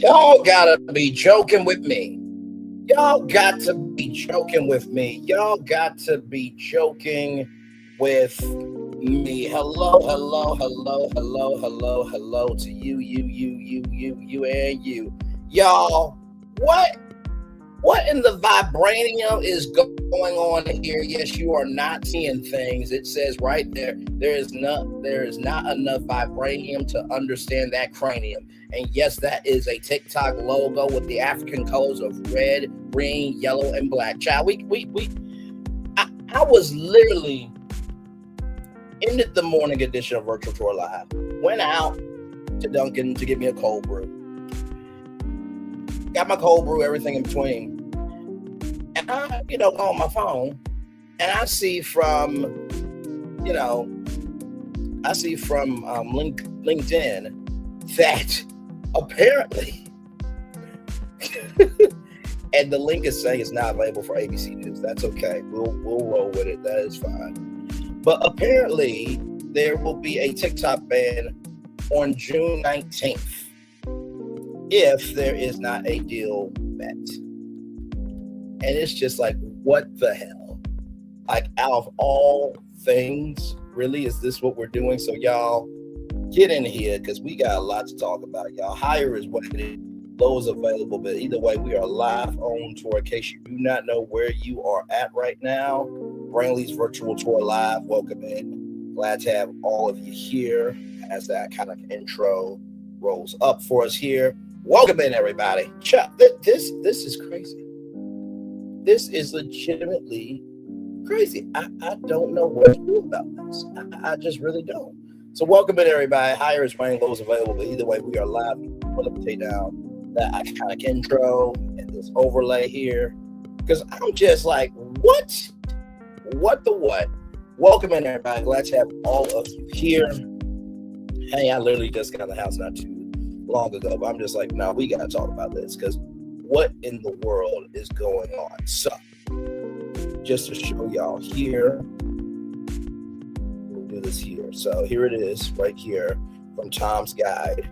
Y'all gotta be joking with me. Y'all got to be joking with me. Y'all got to be joking with me. Hello to you, and you. Y'all, what in the vibranium is going on here? Yes, you are not seeing things. It says right there, there is not enough vibranium to understand that cranium. And yes, that is a TikTok logo with the African colors of red, green, yellow, and black. Child, I was literally ended the morning edition of Virtual Tour Live. Went out to Dunkin' to get me a cold brew. Got my cold brew, everything in between. And I, go on my phone, and I see from LinkedIn that apparently, and the link is saying it's not available for ABC News. That's okay. We'll roll with it. That is fine. But apparently, there will be a TikTok ban on June 19th if there is not a deal met. And it's just like, what the hell? Like, out of all things, really, is this what we're doing? So y'all get in here, because we got a lot to talk about. Y'all, higher is what it is. Low is available, but either way, we are live on tour. In case you do not know where you are at right now, Brainley's Virtual Tour Live. Welcome in. Glad to have all of you here as that kind of intro rolls up for us here. Welcome in, everybody. Chuck, this is crazy. This is legitimately crazy. I don't know what to do about this. I just really don't. So welcome in, everybody. Higher is running, low is available. But either way, we are live. Let me take down that iconic intro and this overlay here, because I'm just like, what? Welcome in, everybody. Glad to have all of you here. Hey, I literally just got in the house not too long ago, but I'm just like, no, we got to talk about this, because what in the world is going on? So, just to show y'all here, we'll do this here. So here it is right here from Tom's Guide.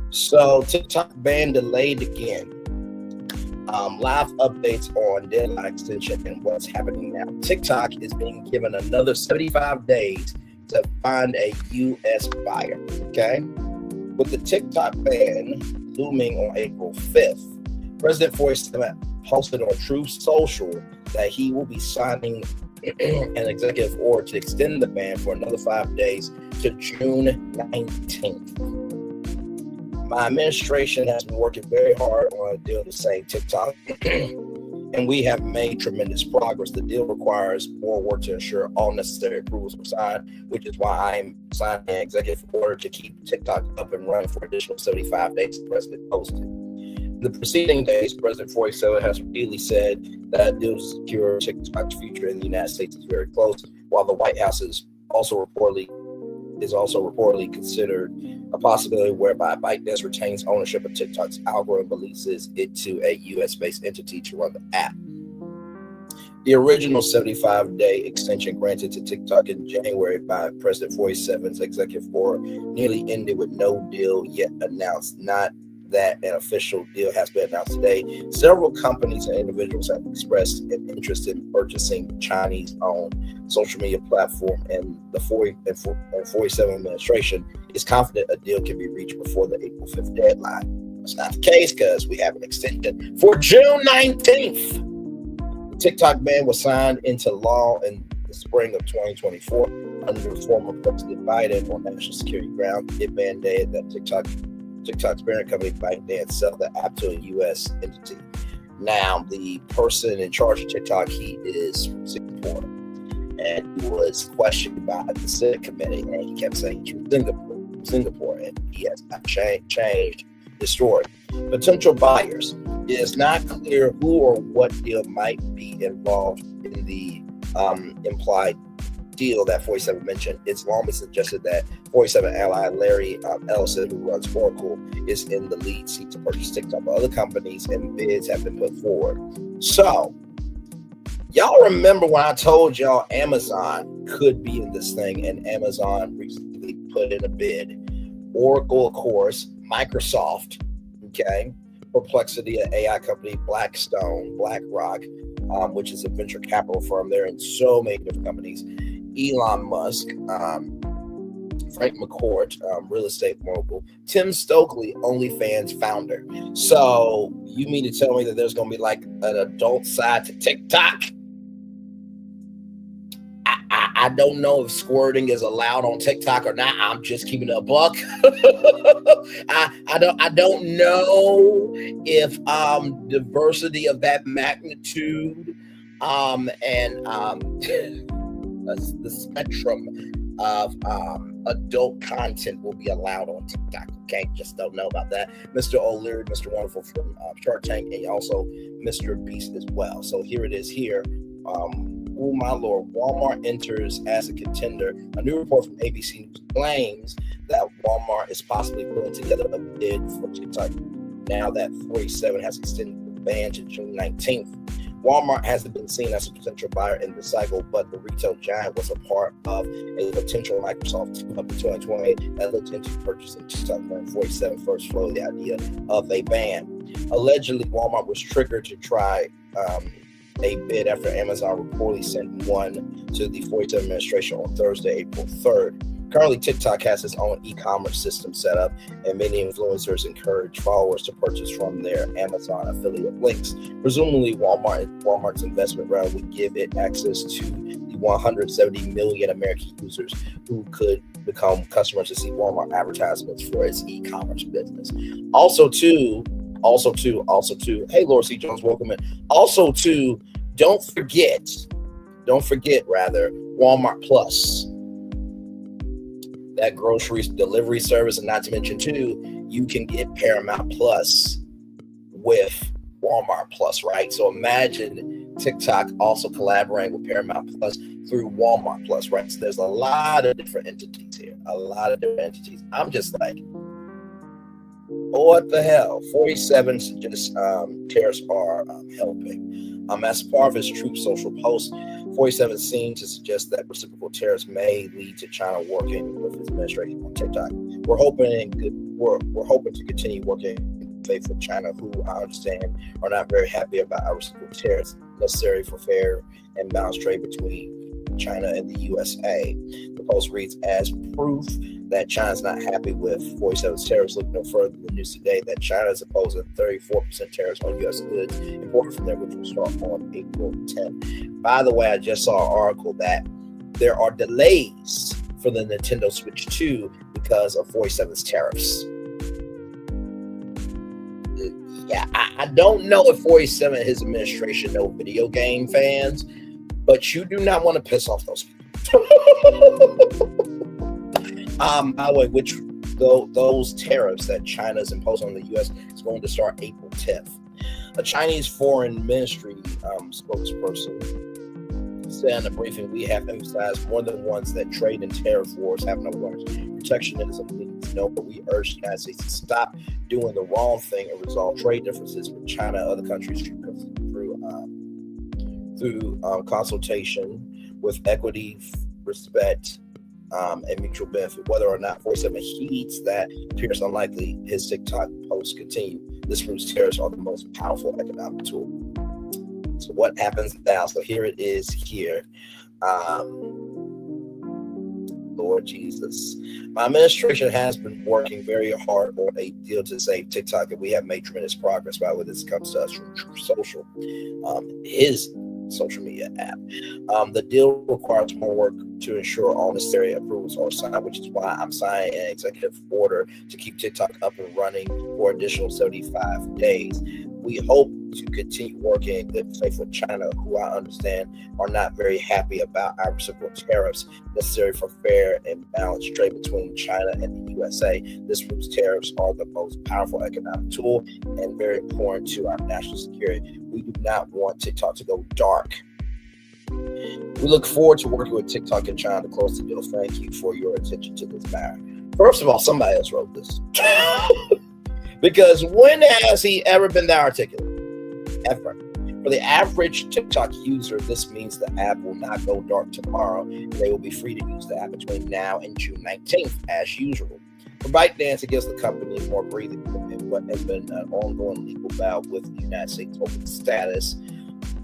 So TikTok ban delayed again. Live updates on deadline extension and what's happening now. TikTok is being given another 75 days to find a U.S. buyer, okay? With the TikTok ban looming on April 5th, President 47 posted on Truth Social that he will be signing an executive order to extend the ban for another 5 days to June 19th. My administration has been working very hard on a deal to save TikTok, and we have made tremendous progress. The deal requires more work to ensure all necessary approvals are signed, which is why I am signing an executive order to keep TikTok up and running for additional 75 days, the president posted. In the preceding days, President 47 has repeatedly said that a deal to secure TikTok's future in the United States is very close, while the White House is also reportedly considered a possibility whereby ByteDance retains ownership of TikTok's algorithm and leases it to a U.S.-based entity to run the app. The original 75-day extension granted to TikTok in January by President 47's executive order nearly ended with no deal yet announced. Not that an official deal has been announced today. Several companies and individuals have expressed an interest in purchasing Chinese-owned social media platform, and the 47 administration is confident a deal can be reached before the April 5th deadline. That's not the case, because we have an extension for June 19th. The TikTok ban was signed into law in the spring of 2024 under former President Biden on national security grounds. It mandated that TikTok's parent company ByteDance sell the app to a U.S. entity. Now, the person in charge of TikTok, he is from Singapore, and he was questioned by the Senate committee, and he kept saying he's from Singapore, and he has not changed the story. Potential buyers. It is not clear who or what deal might be involved in the implied deal that 47 mentioned. It's long been suggested that 47 ally Larry Ellison, who runs Oracle, is in the lead seat to purchase TikTok. Other companies and bids have been put forward. So, y'all remember when I told y'all Amazon could be in this thing, and Amazon recently put in a bid. Oracle, of course, Microsoft, Okay. Perplexity, an AI company, BlackRock, which is a venture capital firm. They're in so many different companies. Elon Musk, Frank McCourt, real estate mogul, Tim Stokely, OnlyFans founder. So you mean to tell me that there's going to be like an adult side to TikTok? I don't know if squirting is allowed on TikTok or not. I'm just keeping it a buck. I don't know if diversity of that magnitude and the spectrum of adult content will be allowed on TikTok. Okay, just don't know about that. Mr. O'Leary, Mr. Wonderful from Shark Tank, and also Mr. Beast as well. So here it is here. Oh my Lord, Walmart enters as a contender. A new report from ABC News claims that Walmart is possibly putting together a bid for TikTok now that 47 has extended the ban to June 19th. Walmart hasn't been seen as a potential buyer in the cycle, but the retail giant was a part of a potential Microsoft team up in 2020 that looked into purchasing TikTok when 47 first floated the idea of a ban. Allegedly, Walmart was triggered to try a bid after Amazon reportedly sent one to the 47 administration on Thursday, April 3rd. Currently, TikTok has its own e-commerce system set up, and many influencers encourage followers to purchase from their Amazon affiliate links. Presumably, Walmart's investment round would give it access to the 170 million American users who could become customers to see Walmart advertisements for its e-commerce business. Also, too, hey, Laura C. Jones, welcome in. Also, too, don't forget, Walmart Plus, that grocery delivery service, and not to mention, too, you can get Paramount Plus with Walmart Plus, right? So imagine TikTok also collaborating with Paramount Plus through Walmart Plus, right? So there's a lot of different entities here, I'm just like, what the hell? 47 suggests tariffs are helping. As part of his Truth Social post, 47 seemed to suggest that reciprocal tariffs may lead to China working with its administration on TikTok. We're hoping to continue working in faith with China, who I understand are not very happy about our reciprocal tariffs necessary for fair and balanced trade between China and the USA. The post reads, as proof that China's not happy with 47's tariffs, look no further than the news today that China is opposing 34% tariffs on U.S. goods imported from there, which will start on April 10th. By the way, I just saw an article that there are delays for the Nintendo Switch 2 because of 47's tariffs. Yeah, I don't know if 47 and his administration know video game fans, but you do not want to piss off those people. By the way, those tariffs that China is imposing on the U.S. is going to start April 10th. A Chinese foreign ministry spokesperson said in a briefing, we have emphasized more than once that trade and tariff wars have no winners. Protectionism means no, but we urge the United States to stop doing the wrong thing and resolve trade differences with China and other countries through consultation with equity, respect, and mutual benefit. Whether or not 47 heeds that appears unlikely, his TikTok posts continue. This proves tariffs are the most powerful economic tool. So what happens now? So here it is here. Lord Jesus. My administration has been working very hard on a deal to save TikTok, and we have made tremendous progress by when this comes to us from Truth Social, his social media app. The deal requires more work to ensure all necessary approvals are signed, which is why I'm signing an executive order to keep TikTok up and running for additional 75 days. We hope to continue working in good faith with China, who I understand are not very happy about our reciprocal tariffs necessary for fair and balanced trade between China and the USA. This proves tariffs are the most powerful economic tool and very important to our national security. We do not want TikTok to go dark. We look forward to working with TikTok and China to close the deal. Thank you for your attention to this matter. First of all, somebody else wrote this. Because when has he ever been that articulate? Ever. For the average TikTok user, this means the app will not go dark tomorrow. They will be free to use the app between now and June 19th as usual. ByteDance gives the company more breathing room in what has been an ongoing legal battle with the United States over the status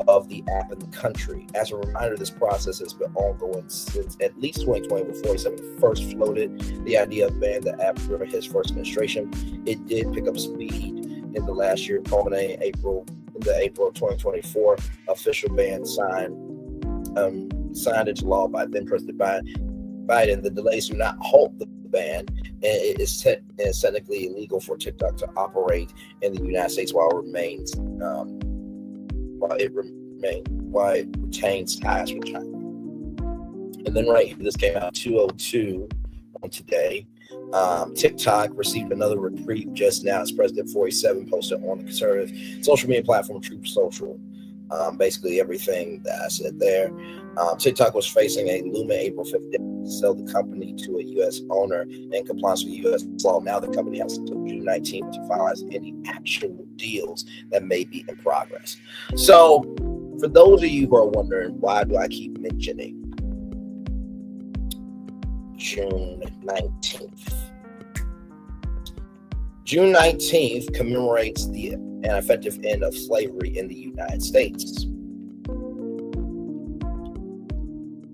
of the app in the country. As a reminder, this process has been ongoing since at least 2020, when 47 first floated the idea of banning the app during his first administration. It did pick up speed in the last year, culminating in April of 2024. Official ban signed into law by then President Biden. The delays do not halt the ban, and it is technically illegal for TikTok to operate in the United States while it retains ties with China. And then right here, this came out 2:02 on today. TikTok received another reprieve just now as President 47 posted on the conservative social media platform Truth Social. Basically everything that I said there. TikTok was facing a looming April 5th deadline to sell the company to a U.S. owner in compliance with U.S. law. Now the company has until June 19th to finalize any actual deals that may be in progress. So for those of you who are wondering, why do I keep mentioning June 19th? June 19th commemorates an effective end of slavery in the United States.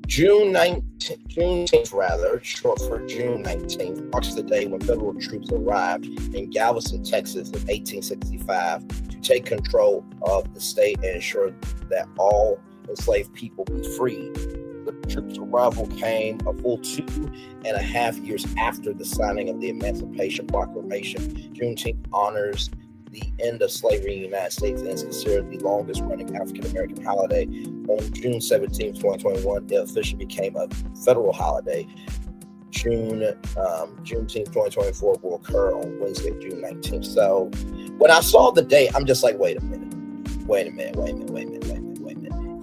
Juneteenth, short for June 19th, marks the day when federal troops arrived in Galveston, Texas in 1865 to take control of the state and ensure that all enslaved people be freed. The troops' arrival came a full 2.5 years after the signing of the Emancipation Proclamation. Juneteenth honors the end of slavery in the United States and is considered the longest running African American holiday. On June 17, 2021, it officially became a federal holiday. Juneteenth 2024 will occur on Wednesday, June 19th. So when I saw the date, I'm just like, wait a minute.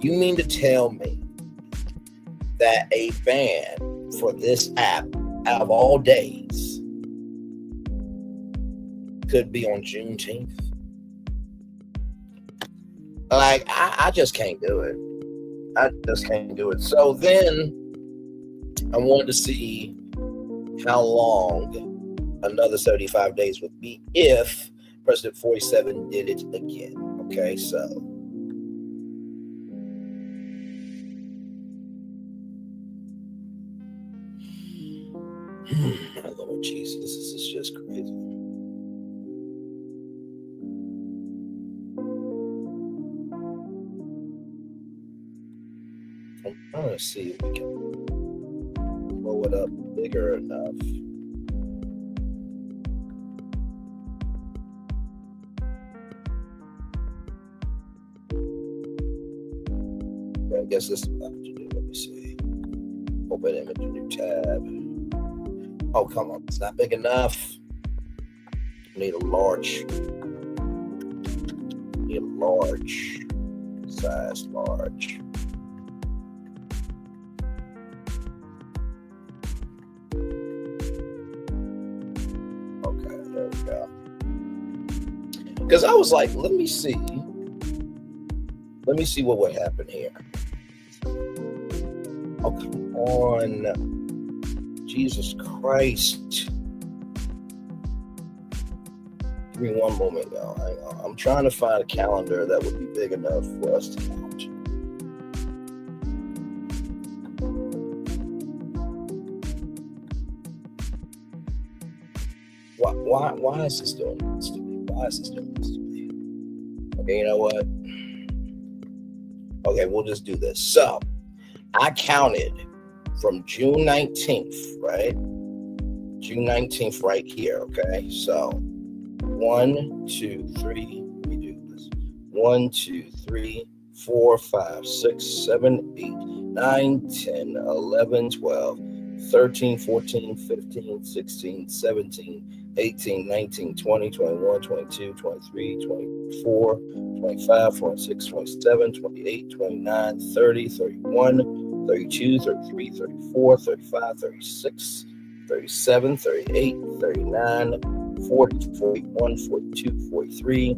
You mean to tell me that a ban for this app out of all days could be on Juneteenth? Like, I just can't do it. So then I wanted to see how long another 75 days would be if President 47 did it again. Okay, so my Lord Jesus, this is just crazy. I'm trying to see if we can blow it up bigger enough. I guess this is what I have to do. Let me see. Open image, new tab. Oh, come on. It's not big enough. I need a large size, large. Okay, there we go. Because I was like, let me see what would happen here. Oh, come on. Jesus Christ. Give me one moment, y'all. Hang on. I'm trying to find a calendar that would be big enough for us to count. Why is this doing this to me? Okay, you know what? Okay, we'll just do this. So, I counted from June 19th, right? June 19th right here, okay? So, 1, 2, 3, let me do this. 1, 2, 3, 4, 5, 6, 7, 8, 9, 10, 11, 12, 13, 14, 15, 16, 17, 18, 19, 20, 21, 22, 23, 24, 25, 26, 27, 28, 29, 30, 31, 32, 33, 34, 35, 36, 37, 38, 39, 40, 41, 42, 43,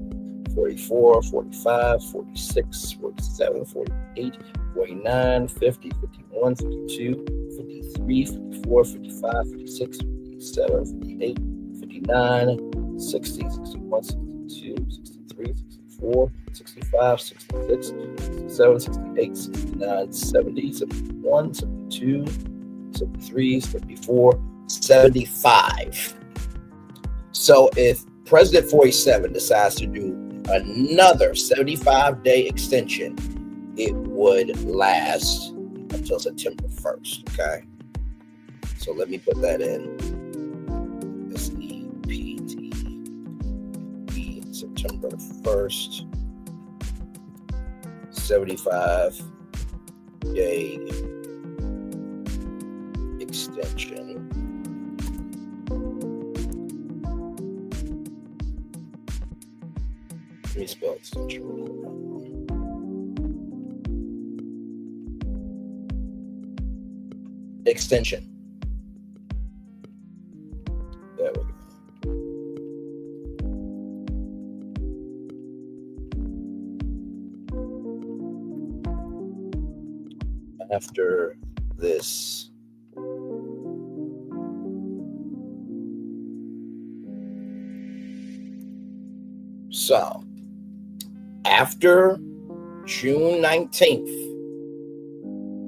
44, 45, 46, 47, 48, 49, 50, 51, 52, 53, 54, 55, 56, 57, 58, 59, 60, 61, 62, 63, 64, 65, 66, 67, 68, 69, 70, 71, 72, 73, 74, 75. So if President 47 decides to do another 75-day extension, it would last until September 1st, okay? So let me put that in. SEPTE, September 1st, 75-day extension. Let me spell extension. Extension. There we go. After this so after June 19th,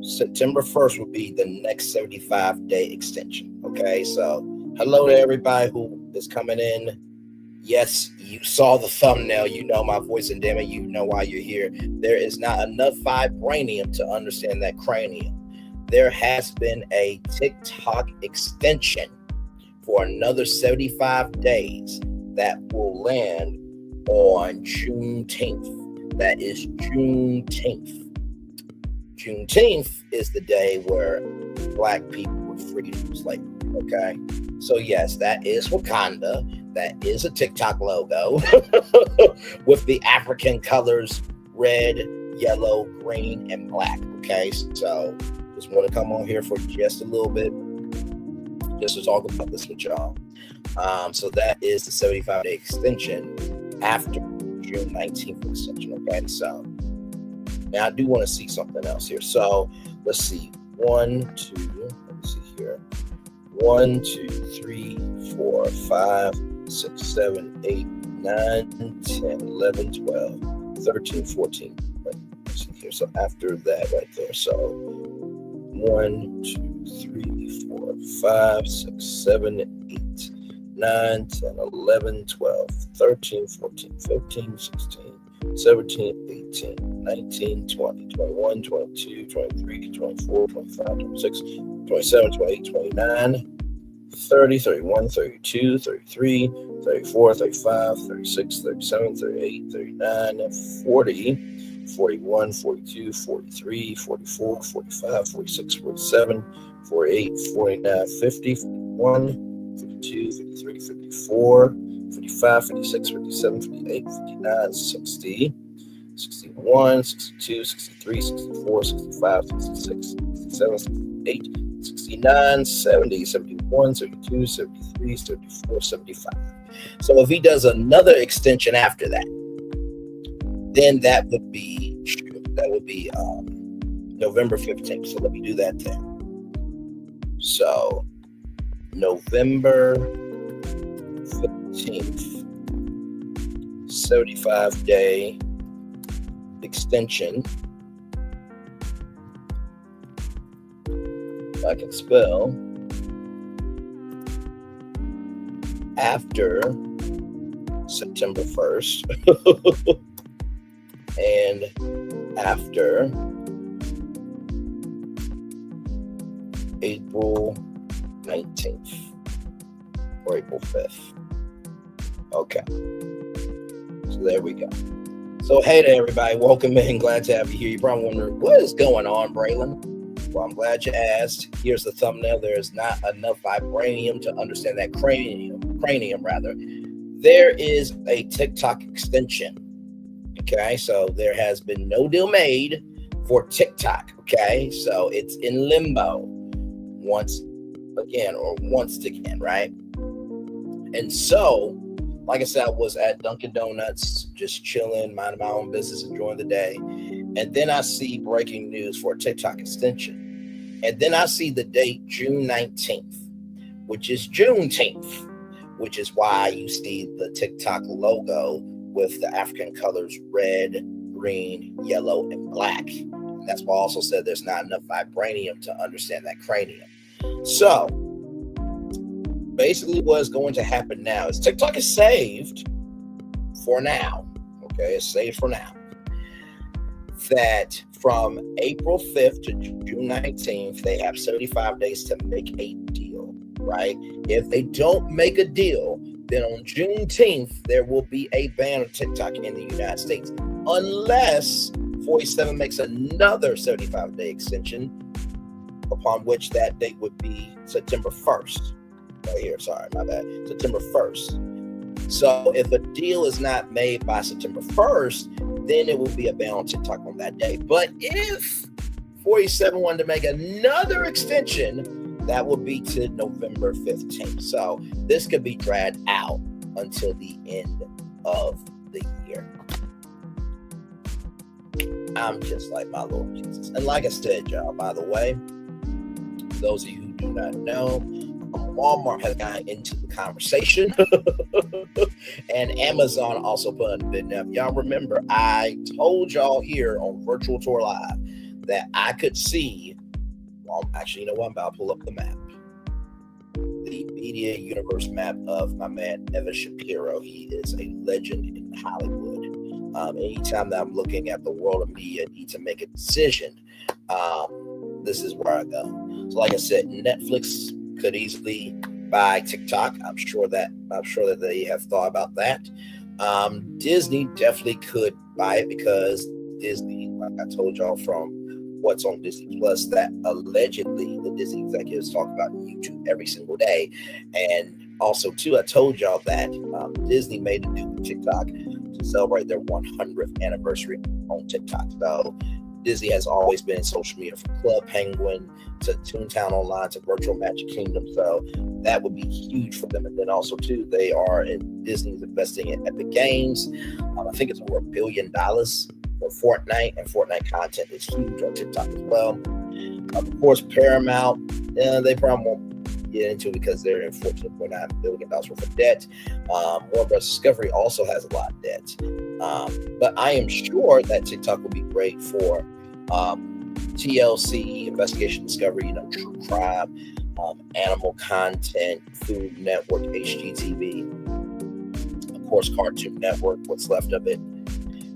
September 1st will be the next 75-day extension. Okay, so hello to everybody who is coming in. Yes, you saw the thumbnail. You know my voice, and damn it, you know why you're here. There is not enough vibranium to understand that cranium. There has been a TikTok extension for another 75 days that will land on Juneteenth. That is Juneteenth. Juneteenth is the day where Black people were freed from slavery. Okay, so yes, that is Wakanda. That is a TikTok logo with the African colors: red, yellow, green, and black. Okay, so just want to come on here for just a little bit, just to talk about this with y'all. So that is the 75-day extension after June 19th extension. Okay, so now I do want to see something else here. So let's see. 1, 2, let me see here. 1, 2, 3, 4, 5, 6, 7, 8, 9, 10, 11, 12, 13, 14. Right, let's see here. So after that right there. So 1, 2, 3, 4, 5, 6, 7, 8, 9, 10, 11, 12, 13, 14, 15, 16, 17, 18, 19, 20, 21, 22, 23, 24, 25, 26, 27, 28, 29, 30, 31, 32, 33, 34, 35, 36, 37, 38, 39, 40, 41, 42, 43, 44, 45, 46, 47, 48, 49, 50, 51, 52, 53, 54, 55, 56, 57, 58, 59, 60, 61, 62, 63, 64, 65, 66, 67, 68, 69, 70, 71, 72, 73, 74, 75. So if he does another extension after that, then that would be November 15th. So let me do that then. So November 15th, 75-day extension. I can spell after September 1st and after April 19th or April 5th. Okay. So there we go. So hey to everybody, welcome in. Glad to have you here. You're probably wondering, what is going on, Braylon? Well, I'm glad you asked. Here's the thumbnail. There is not enough vibranium to understand that cranium rather. There is a TikTok extension. Okay, so there has been no deal made for TikTok. Okay, so it's in limbo once again, right? And so, like I said, I was at Dunkin' Donuts, just chilling, minding my own business, enjoying the day. And then I see breaking news for a TikTok extension. And then I see the date, June 19th. which is Juneteenth, which is why you see the TikTok logo with the African colors red, green, yellow, and black. And that's why I also said there's not enough vibranium to understand that cranium. So basically what's going to happen now is TikTok is saved for now. Okay, it's saved for now. That from April 5th to June 19th, they have 75 days to make a deal, right? If they don't make a deal, then on Juneteenth, there will be a ban of TikTok in the United States, unless 47 makes another 75-day extension, upon which that date would be September 1st. Right here, sorry, my bad. September 1st. So if a deal is not made by September 1st, then it will be a ban on TikTok on that day. But if 47 wanted to make another extension, that would be to November 15th. So this could be dragged out until the end of the year. I'm just like my Lord Jesus. And like I said, y'all, by the way, those of you who do not know, Walmart has gotten into the conversation. And Amazon also put in a bid. Now, if y'all remember, I told y'all here on Virtual Tour Live that I could see, well, actually, you know what? I'm about to pull up the map. The media universe map of my man, Evan Shapiro. He is a legend in Hollywood. Anytime that I'm looking at the world of media, I need to make a decision. This is where I go. So like I said, Netflix could easily buy TikTok. I'm sure that they have thought about that. Disney definitely could buy it, because Disney, like I told y'all from what's on Disney Plus, that allegedly the Disney executives talk about YouTube every single day. And also too, I told y'all that Disney made a deal with TikTok to celebrate their 100th anniversary on TikTok. So Disney has always been in social media, from Club Penguin to Toontown Online to Virtual Magic Kingdom. So that would be huge for them. And then also too, Disney's investing in Epic Games. I think it's over $1 billion for Fortnite, and Fortnite content is huge on TikTok as well. Of course, Paramount, they probably won't get into it because they're in $14.9 billion worth of debt. Warner Bros. Discovery also has a lot of debt. But I am sure that TikTok will be great for TLC, investigation discovery, true crime, animal content, Food Network, HGTV, of course, Cartoon Network, what's left of it.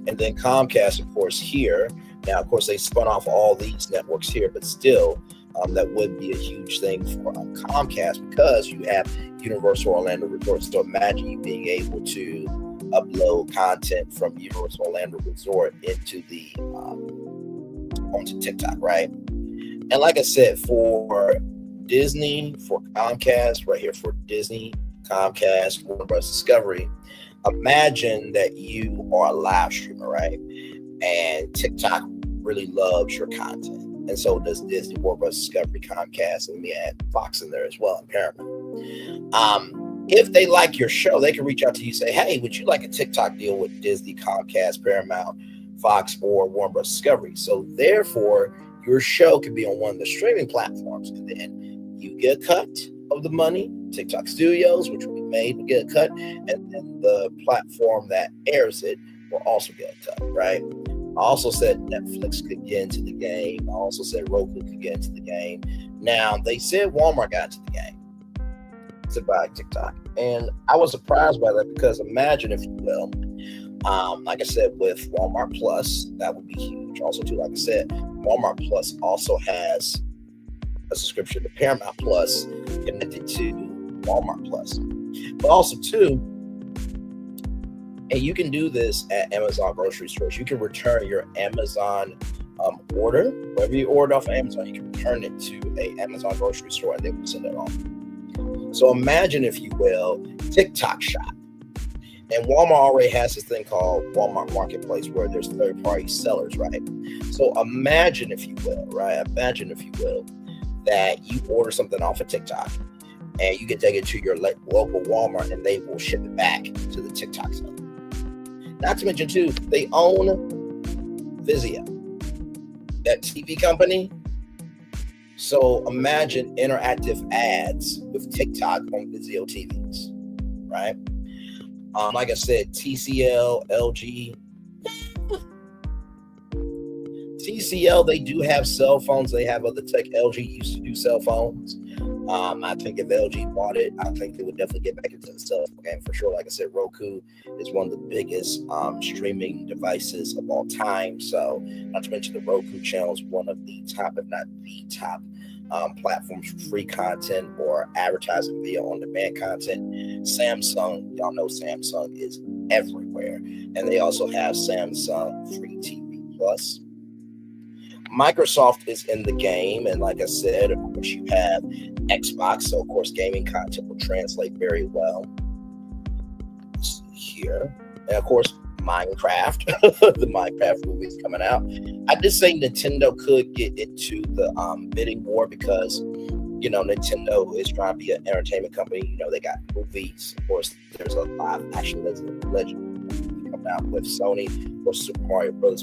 And then Comcast, of course, here. Now, of course, they spun off all these networks here, but still, that would be a huge thing for Comcast, because you have Universal Orlando Resort. So imagine you being able to upload content from Universal Orlando Resort into onto TikTok, right? And like I said, for Disney, for Comcast, right here for Disney, Comcast, Warner Bros. Discovery, imagine that you are a live streamer, right? And TikTok really loves your content. And so does Disney, Warner Bros. Discovery, Comcast, and we add Fox in there as well, and Paramount. If they like your show, they can reach out to you and say, hey, would you like a TikTok deal with Disney, Comcast, Paramount, Fox, or Warner Bros. Discovery? So therefore, your show can be on one of the streaming platforms, and then you get a cut of the money. TikTok Studios, which will be made, will get a cut, and then the platform that airs it will also get a cut, right? I also said Netflix could get into the game. I also said Roku could get into the game. Now, they said Walmart got into the game to buy TikTok. And I was surprised by that, because imagine, if you will, like I said, with Walmart Plus, that would be huge. Also, too, like I said, Walmart Plus also has a subscription to Paramount Plus connected to Walmart Plus. But also, too, and you can do this at Amazon grocery stores. You can return your Amazon order. Whatever you ordered off of Amazon, you can return it to a Amazon grocery store, and they will send it off. So imagine, if you will, TikTok Shop. And Walmart already has this thing called Walmart Marketplace, where there's third-party sellers, right? So imagine, if you will, that you order something off of TikTok, and you can take it to your local Walmart, and they will ship it back to the TikTok seller. Not to mention, too, they own Vizio, that TV company. So imagine interactive ads with TikTok on Vizio TVs, right? Like I said, TCL, LG, TCL, they do have cell phones. They have other tech. LG used to do cell phones. I think if LG bought it, I think they would definitely get back into the cell phone game for sure. Like I said, Roku is one of the biggest streaming devices of all time. So, not to mention the Roku channel is one of the top, if not the top, platforms for free content or advertising via on-demand content. Samsung, y'all know Samsung is everywhere, and they also have Samsung Free TV Plus. Microsoft is in the game, and like I said, of course, you have Xbox, so of course, gaming content will translate very well. Let's see here, and of course, Minecraft. The Minecraft movie is coming out. I did say Nintendo could get into the bidding war because, you know, Nintendo is trying to be an entertainment company. You know, they got movies. Of course, there's a live action legend coming out with Sony for Super Mario Bros.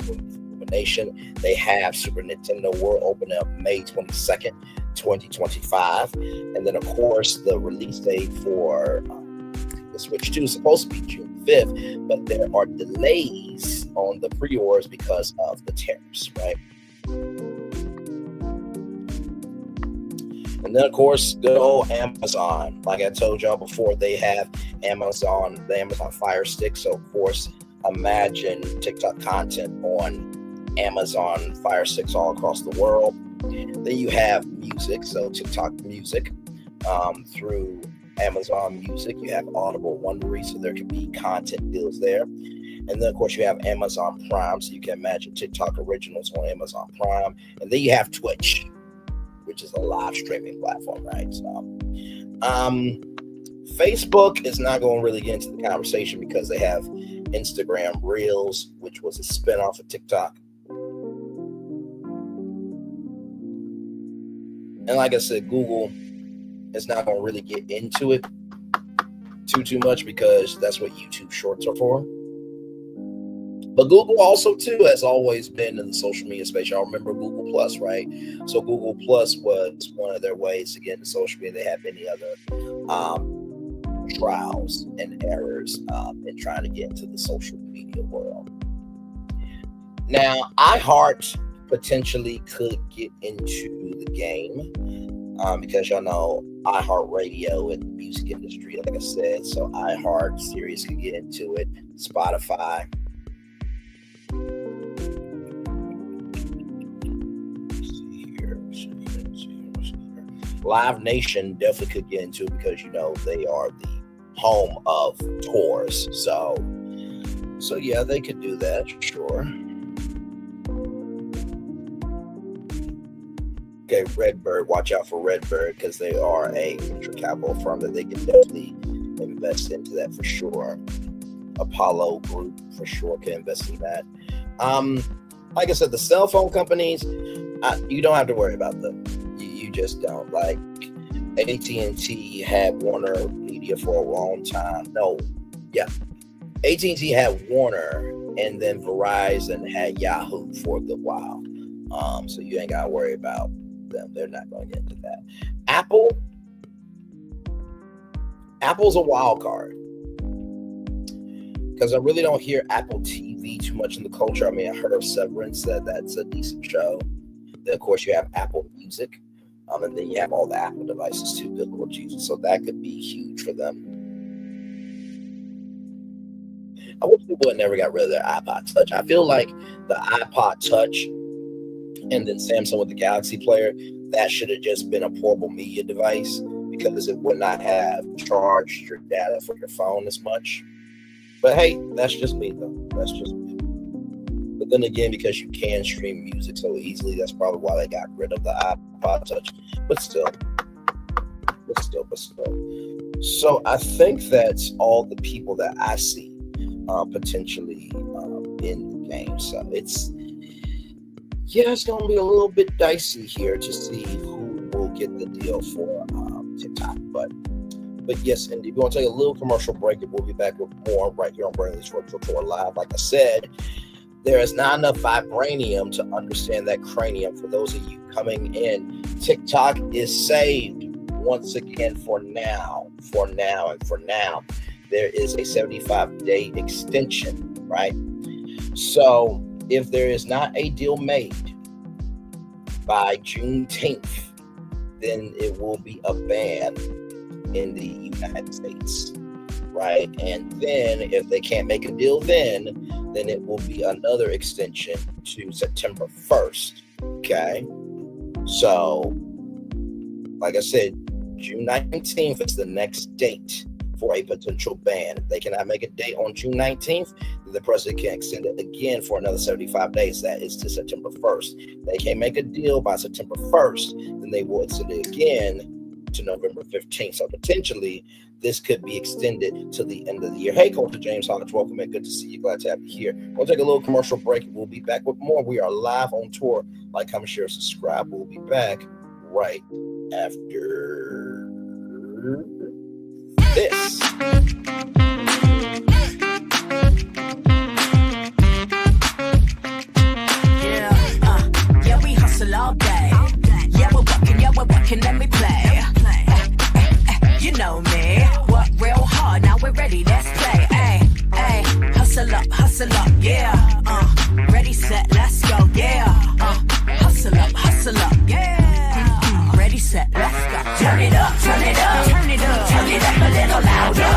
Nation. They have Super Nintendo World opening up May 22nd, 2025. And then, of course, the release date for the Switch 2 is supposed to be June 5th, but there are delays on the pre-orders because of the tariffs, right? And then, of course, good old Amazon. Like I told y'all before, they have the Amazon Fire Stick. So, of course, imagine TikTok content on Amazon Fire Sticks all across the world. Then you have music, so TikTok music through Amazon Music. You have Audible, Wondery, so there can be content deals there. And then, of course, you have Amazon Prime, so you can imagine TikTok originals on Amazon Prime. And then you have Twitch, which is a live streaming platform, right? So, Facebook is not going to really get into the conversation because they have Instagram Reels, which was a spinoff of TikTok. And like I said, Google is not going to really get into it too much because that's what YouTube Shorts are for. But Google also, too, has always been in the social media space. Y'all remember Google Plus, right? So Google Plus was one of their ways to get into social media. They have many other trials and errors in trying to get into the social media world. Now, iHeart potentially could get into the game because y'all know iHeartRadio in the music industry, like I said. So iHeart, Sirius could get into it. Spotify. Live Nation definitely could get into it because, you know, they are the home of tours. So yeah, they could do that, sure. Okay, Redbird, watch out for Redbird because they are a venture capital firm that they can definitely invest into that for sure. Apollo Group for sure can invest in that. Like I said, the cell phone companies, you don't have to worry about them. You just don't. Like AT&T had Warner Media for a long time. AT&T had Warner, and then Verizon had Yahoo for a good while. So you ain't gotta worry about them. They're not going to get into that. Apple's a wild card because I really don't hear Apple TV too much in the culture. I mean, I heard of Severance, that's a decent show. Then, of course, you have Apple Music, and then you have all the Apple devices too. Good Lord Jesus, so that could be huge for them. I wish people had never got rid of their iPod Touch. I feel like the iPod Touch and then Samsung with the Galaxy player, that should have just been a portable media device because it would not have charged your data for your phone as much. But hey, that's just me though. That's just me. But then again, because you can stream music so easily, that's probably why they got rid of the iPod Touch. But still. So I think that's all the people that I see potentially in the game. So it's going to be a little bit dicey here to see who will get the deal for TikTok. But yes, indeed. We're going to take a little commercial break and we'll be back with more right here on Burnley's Virtual Tour Live. Like I said, There is not enough vibranium to understand that cranium. For those of you coming in, TikTok is saved once again for now. There is a 75-day extension, right? So if there is not a deal made by Juneteenth, then it will be a ban in the United States, right? And then if they can't make a deal then it will be another extension to September 1st, okay? So, like I said, June 19th is the next date for a potential ban. If they cannot make a date on June 19th, then the president can extend it again for another 75 days. That is to September 1st. If they can't make a deal by September 1st, then they will extend it again to November 15th. So potentially, this could be extended to the end of the year. Hey, Culture James Hodge, welcome in. Good to see you. Glad to have you here. We'll take a little commercial break. We'll be back with more. We are live on tour. Like, comment, share, subscribe. We'll be back right after this. Yeah, we hustle all day. Yeah, we're working, let me play. You know me, work real hard, now we're ready, let's play. Ay, hustle up, yeah. Ready, set, let's go, yeah. Hustle up, yeah. Ready, set, let's go. Turn it up, turn it up, turn it up, turn it up a little louder.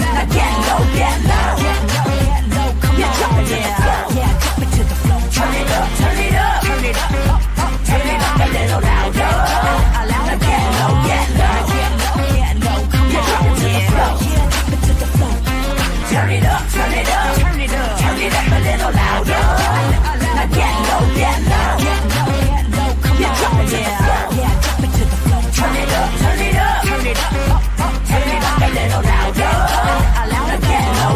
Now get low, come on, drop it to the floor, yeah, drop it to the floor. Turn it up, turn it up, turn it up, turn it up a little louder. Now get low, come on, drop it to the floor, yeah, drop it to the floor. Turn it up, turn it up, turn it up, turn it up a little louder. Now get low, come on, drop it to the floor, yeah, drop it to the floor. Turn it up, turn it up, turn it up, turn it up a little louder. Now get low,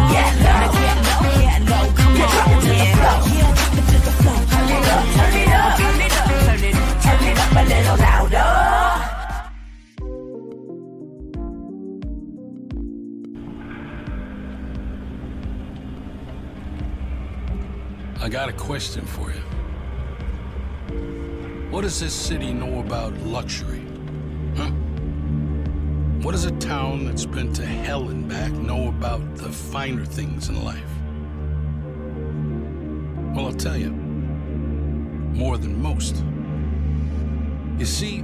come on, drop it to the floor, yeah, drop it to the floor. Turn it up, turn it up, turn it up, turn it up a little louder. I got a question for you. What does this city know about luxury? Huh? What does a town that's been to hell and back know about the finer things in life? Well, I'll tell you, more than most. You see,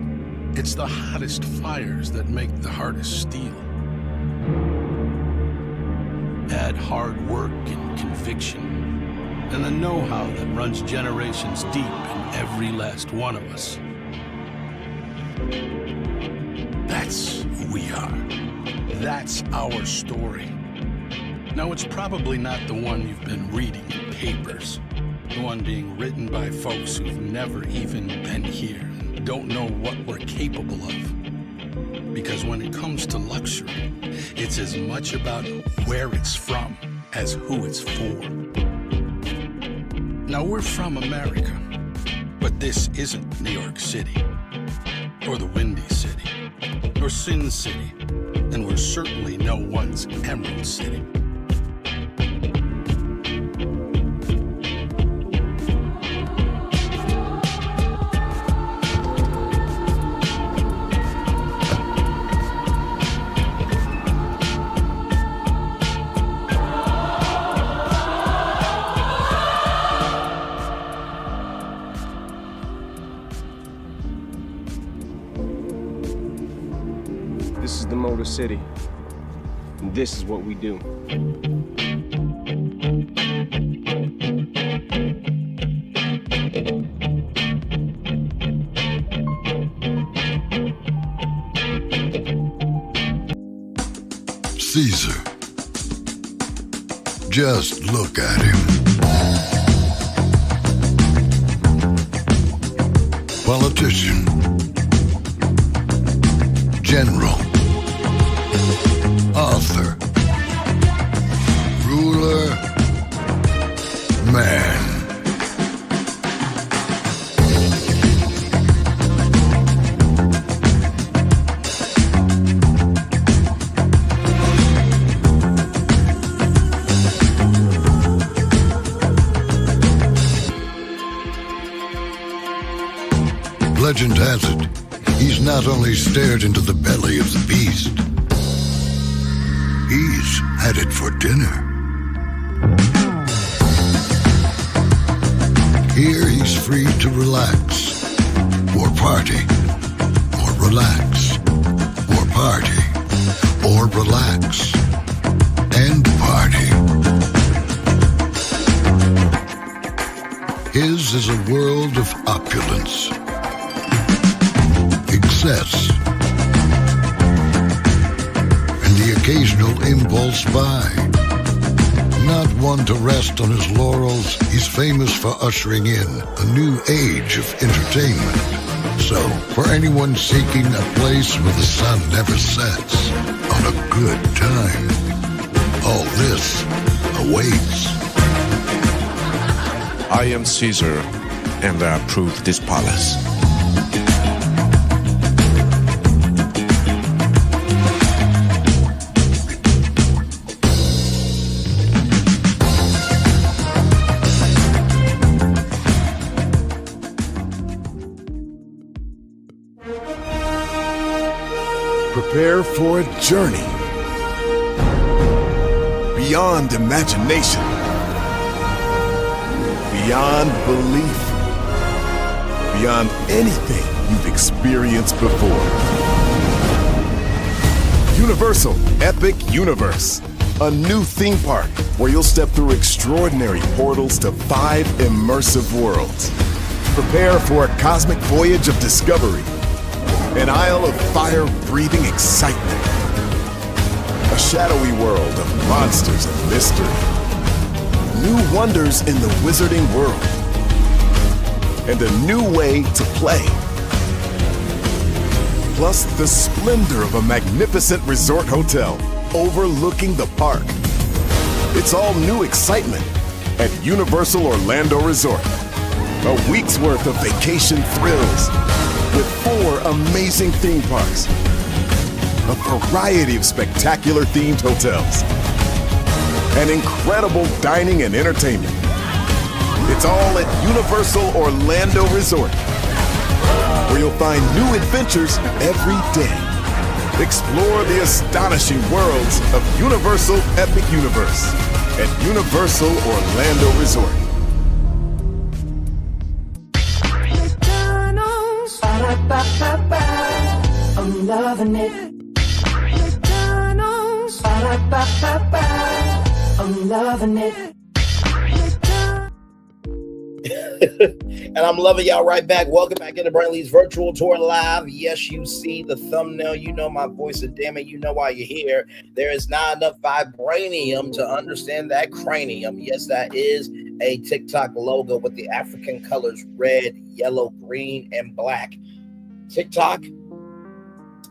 it's the hottest fires that make the hardest steel. Add hard work and conviction, and the know-how that runs generations deep in every last one of us. That's who we are. That's our story. Now, it's probably not the one you've been reading in papers. The one being written by folks who've never even been here and don't know what we're capable of. Because when it comes to luxury, it's as much about where it's from as who it's for. Now, we're from America, but this isn't New York City, or the Windy City, or Sin City, and we're certainly no one's Emerald City. This is the Motor City, and this is what we do. Caesar. Just look at him. Politician. General. Author. Ruler. Man. legend has it, he's not only stared into the belly of the beast, he's had it for dinner. Here he's free to relax, or party, or relax, or party, or relax, and party. His is a world of opulence, excess, and the occasional impulse buy. Not one to rest on his laurels, he's famous for ushering in a new age of entertainment. So, for anyone seeking a place where the sun never sets on a good time, all this awaits. I am Caesar, and I approve this palace. Prepare for a journey beyond imagination, beyond belief, beyond anything you've experienced before. Universal Epic Universe, a new theme park where you'll step through extraordinary portals to 5 immersive worlds. Prepare for a cosmic voyage of discovery, an isle of fire-breathing excitement, a shadowy world of monsters and mystery, new wonders in the wizarding world, and a new way to play. Plus the splendor of a magnificent resort hotel overlooking the park. It's all new excitement at Universal Orlando Resort. A week's worth of vacation thrills with 4 amazing theme parks, a variety of spectacular themed hotels, and incredible dining and entertainment. It's all at Universal Orlando Resort, where you'll find new adventures every day. Explore the astonishing worlds of Universal Epic Universe at Universal Orlando Resort. I'm loving it. McDonald's. I'm loving it. And I'm loving y'all right back. Welcome back into Brantley's Virtual Tour Live. Yes, you see the thumbnail. You know my voice, and damn it, you know why you're here. There is not enough vibranium to understand that cranium. Yes, that is a TikTok logo with the African colors red, yellow, green, and black. TikTok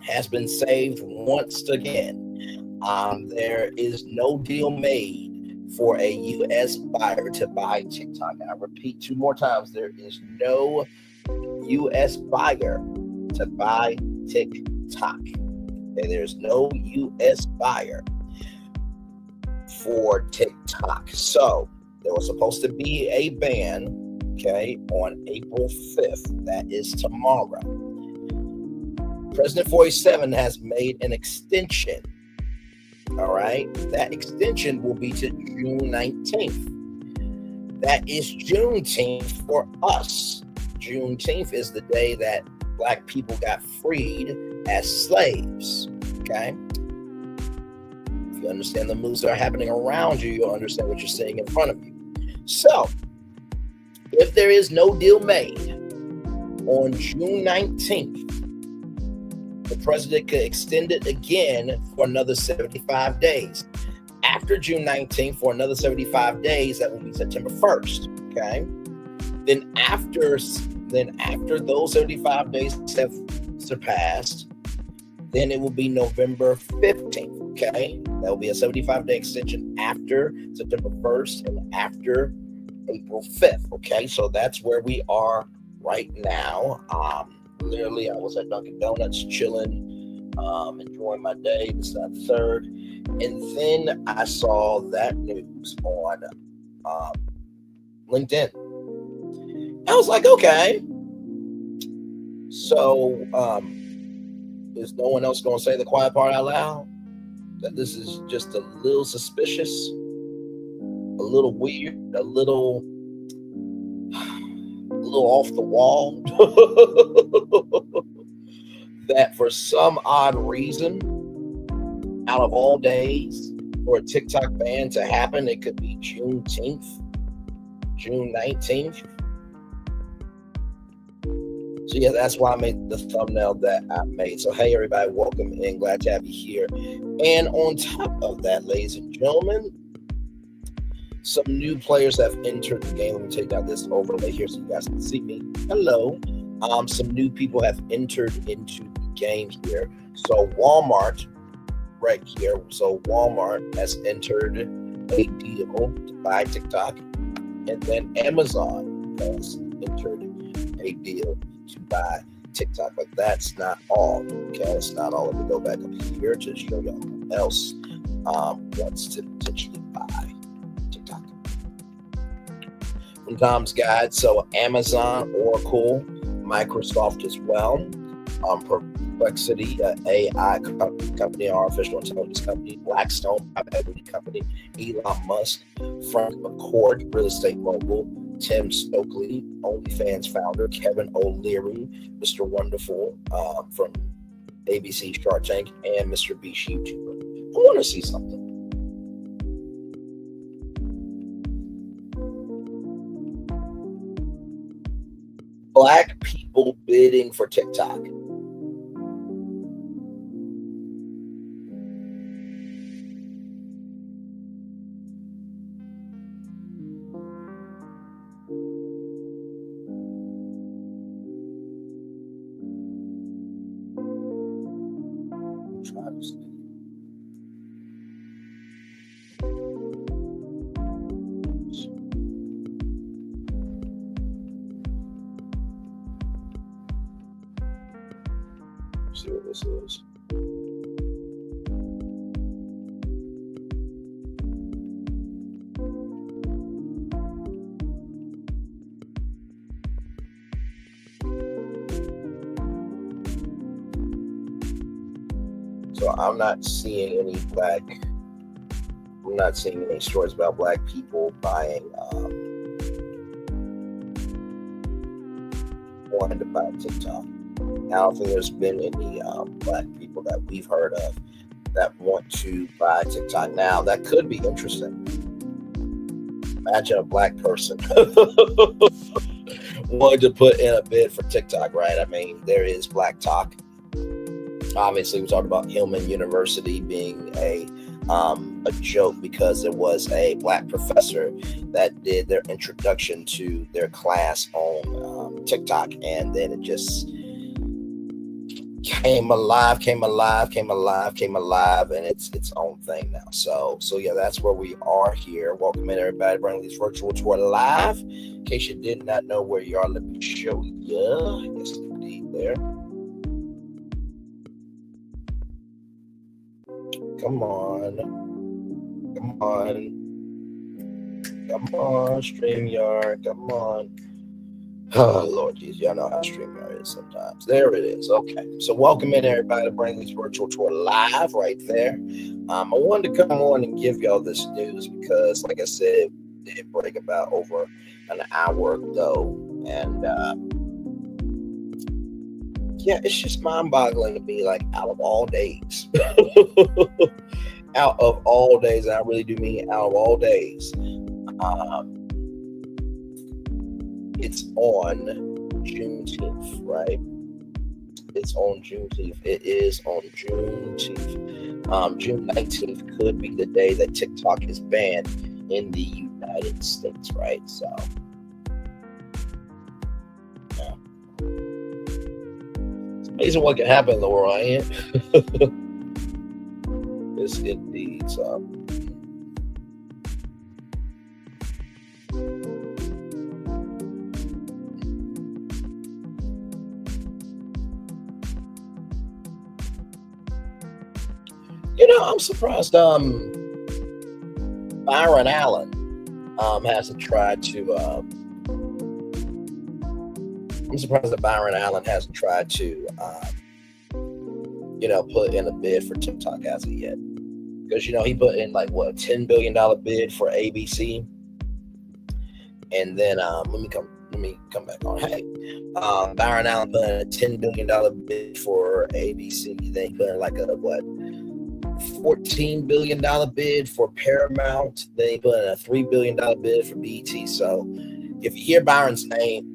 has been saved once again. There is no deal made for a U.S. buyer to buy TikTok. I repeat 2 more times, there is no U.S. buyer to buy TikTok. Okay, there's no U.S. buyer for TikTok. So there was supposed to be a ban, okay, on April 5th. That is tomorrow. President 47 has made an extension. All right, that extension will be to June 19th. That is Juneteenth for us. Juneteenth is the day that Black people got freed as slaves. Okay, if you understand the moves that are happening around you, you'll understand what you're seeing in front of you. So, if there is no deal made on June 19th, the president could extend it again for another 75 days. After June 19th, for another 75 days, that will be September 1st. Okay. Then after those 75 days have surpassed, then it will be November 15th. Okay. That will be a 75-day extension after September 1st and after April 5th. Okay. So that's where we are right now. Literally, I was at Dunkin' Donuts chilling, enjoying my day. This is the 3rd. And then I saw that news on LinkedIn. I was like, okay, So, is no one else going to say the quiet part out loud? That this is just a little suspicious, a little weird, a little off the wall. That for some odd reason, out of all days, for a TikTok ban to happen, it could be Juneteenth, June 19th. So yeah, that's why I made the thumbnail that I made. So hey everybody, welcome in. Glad to have you here. And on top of that, ladies and gentlemen, some new players have entered the game. Let me take out this overlay here so you guys can see me. Hello. Some new people have entered into the game here. So Walmart right here. So Walmart has entered a deal to buy TikTok. And then Amazon has entered a deal to buy TikTok. But that's not all. Okay, that's not all. Let me go back up here to show y'all who else wants to potentially buy TikTok. From Tom's Guide, so Amazon, Oracle, Microsoft as well, Perplexity, AI company, artificial intelligence company, Blackstone, private equity company, Elon Musk, Frank McCourt, real estate mogul, Tim Stokely, OnlyFans founder, Kevin O'Leary, Mr. Wonderful from ABC Shark Tank, and Mr. Beast YouTuber. I want to see something. Black people bidding for TikTok. Try to see. See what this is. So I'm not seeing any stories about black people buying wanting to buy TikTok. I don't think there's been any black people that we've heard of that want to buy TikTok. Now, that could be interesting. Imagine a black person wanting to put in a bid for TikTok, right? I mean, there is Black Talk. Obviously, we talked about Hillman University being a joke because there was a black professor that did their introduction to their class on TikTok, and then it just came alive, and it's its own thing now. So yeah, that's where we are here. Welcome in everybody, bringing this virtual tour live. In case you did not know where you are, let me show you. Yes, indeed, there. Come on, StreamYard, come on. Oh, Lord Jesus, y'all know how StreamYard is sometimes. There it is. Okay, so welcome in everybody to bring this virtual tour live right there. I wanted to come on and give y'all this news because, like I said, it did break about over an hour ago. And, yeah, it's just mind-boggling to me, like, out of all days. Out of all days, I really do mean out of all days. It's on Juneteenth, right? It's on Juneteenth. It is on Juneteenth. June 19th could be the day that TikTok is banned in the United States, right? So, yeah. It's amazing what can happen in the world, ain't it? Yes, indeed. So, you know, I'm surprised Byron Allen hasn't tried to I'm surprised that Byron Allen hasn't tried to, put in a bid for TikTok as of yet. Because, he put in like, what, a $10 billion bid for ABC. And then, let me come back on. Hey, Byron Allen put in a $10 billion bid for ABC. Then he put in like a, what, $14 billion bid for Paramount. Then he put in a $3 billion bid for BET. So if you hear Byron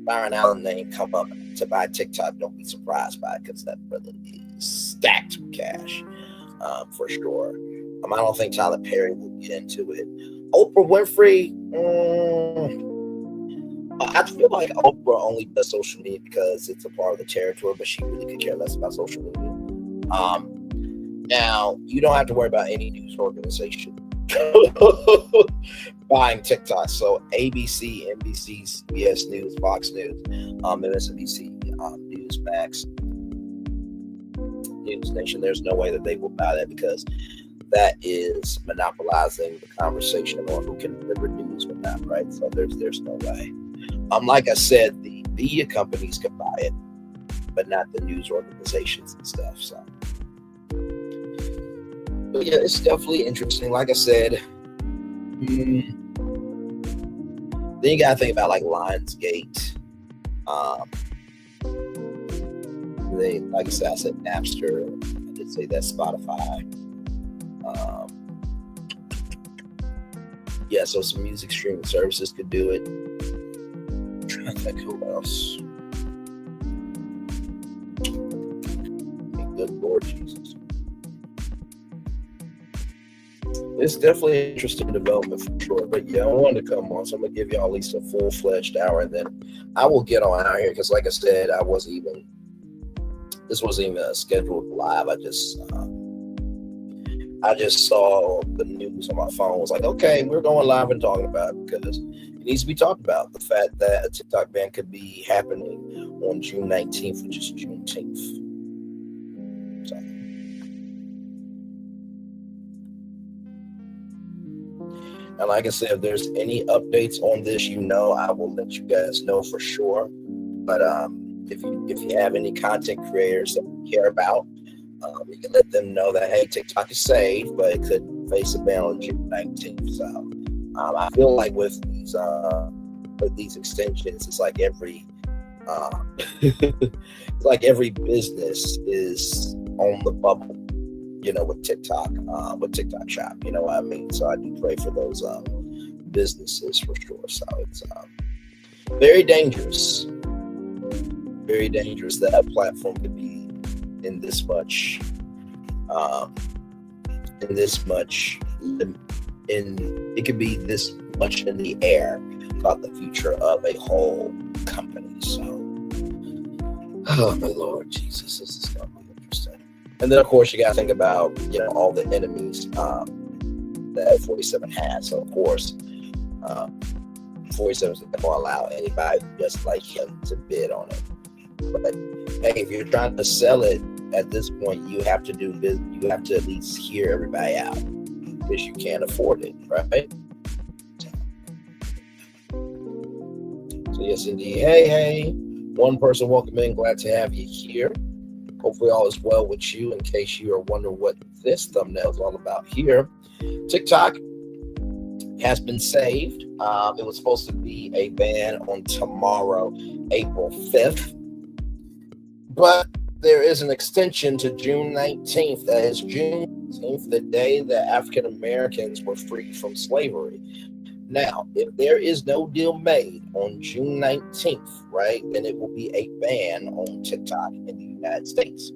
Allen's name come up to buy TikTok, don't be surprised by it, because that brother is stacked with cash, for sure. I don't think Tyler Perry will get into it. Oprah Winfrey, I feel like Oprah only does social media because it's a part of the territory, but she really could care less about social media. Now, you don't have to worry about any news organization buying TikTok. So ABC, NBC, CBS News, Fox News, MSNBC, Newsmax, News Nation, there's no way that they will buy that, because that is monopolizing the conversation on who can deliver news or not, right? So there's no way. Like I said, the media companies can buy it, but not the news organizations and stuff. So, but yeah, it's definitely interesting. Like I said, then you gotta think about like Lionsgate. Like I said Napster. I did say that, Spotify. Yeah, so some music streaming services could do it. I'm trying to think who else. Good Lord Jesus. It's definitely an interesting development for sure. But yeah, I wanted to come on, so I'm gonna give y'all at least a full-fledged hour, and then I will get on out here, because like I said, this wasn't even a scheduled live. I just saw the news on my phone. I was like, okay, we're going live and talking about it, because it needs to be talked about. The fact that a TikTok ban could be happening on June 19th, which is Juneteenth. So. And like I said, if there's any updates on this, I will let you guys know for sure. But if you have any content creators that you care about, you can let them know that, hey, TikTok is safe, but it could face a ban on June 19th. So I feel like with these extensions, it's like every business is on the bubble, with TikTok Shop. You know what I mean? So I do pray for those businesses for sure. So it's very dangerous. Very dangerous that a platform could be in this much it could be this much in the air about the future of a whole company. So, oh my Lord Jesus, this is gonna be interesting. And then of course you gotta think about all the enemies that 47 has. So of course 47 is not gonna allow anybody just like him to bid on it. But hey, if you're trying to sell it at this point, you have to do business. You have to at least hear everybody out, because you can't afford it, right? So yes, indeed. Hey, one person, welcome in. Glad to have you here. Hopefully all is well with you. In case you are wondering what this thumbnail is all about here, TikTok has been saved. It was supposed to be a ban on tomorrow, April 5th. But there is an extension to June 19th. That is June 19th, the day that African Americans were freed from slavery. Now, if there is no deal made on June 19th, right, then it will be a ban on TikTok in the United States.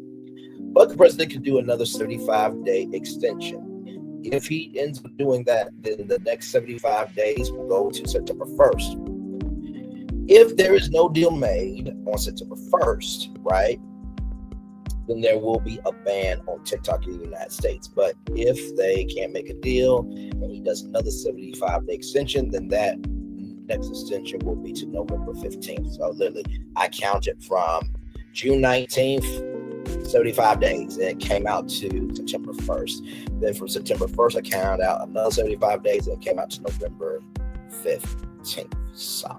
But the president could do another 75-day extension. If he ends up doing that, then the next 75 days will go to September 1st. If there is no deal made on September 1st, right, then there will be a ban on TikTok in the United States. But if they can't make a deal and he does another 75-day extension, then that next extension will be to November 15th. So literally, I counted from June 19th, 75 days, and it came out to September 1st. Then from September 1st, I counted out another 75 days, and it came out to November 15th. So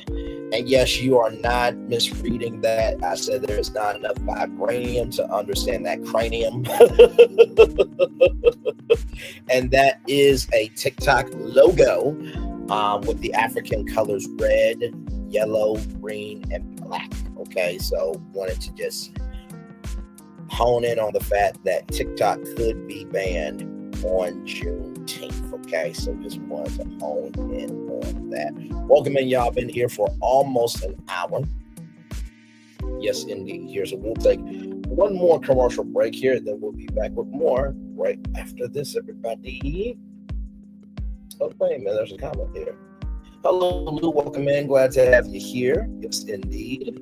And yes, you are not misreading that. I said there's not enough vibranium to understand that cranium. And that is a TikTok logo with the African colors red, yellow, green, and black. Okay, so wanted to just hone in on the fact that TikTok could be banned on Juneteenth. Okay, so just wanted to hone in on that. Welcome in, y'all. Been here for almost an hour. Yes, indeed. Here, so we'll take one more commercial break here, then we'll be back with more right after this, everybody. Oh, wait a minute, there's a comment here. Hello, Lou. Welcome in. Glad to have you here. Yes, indeed.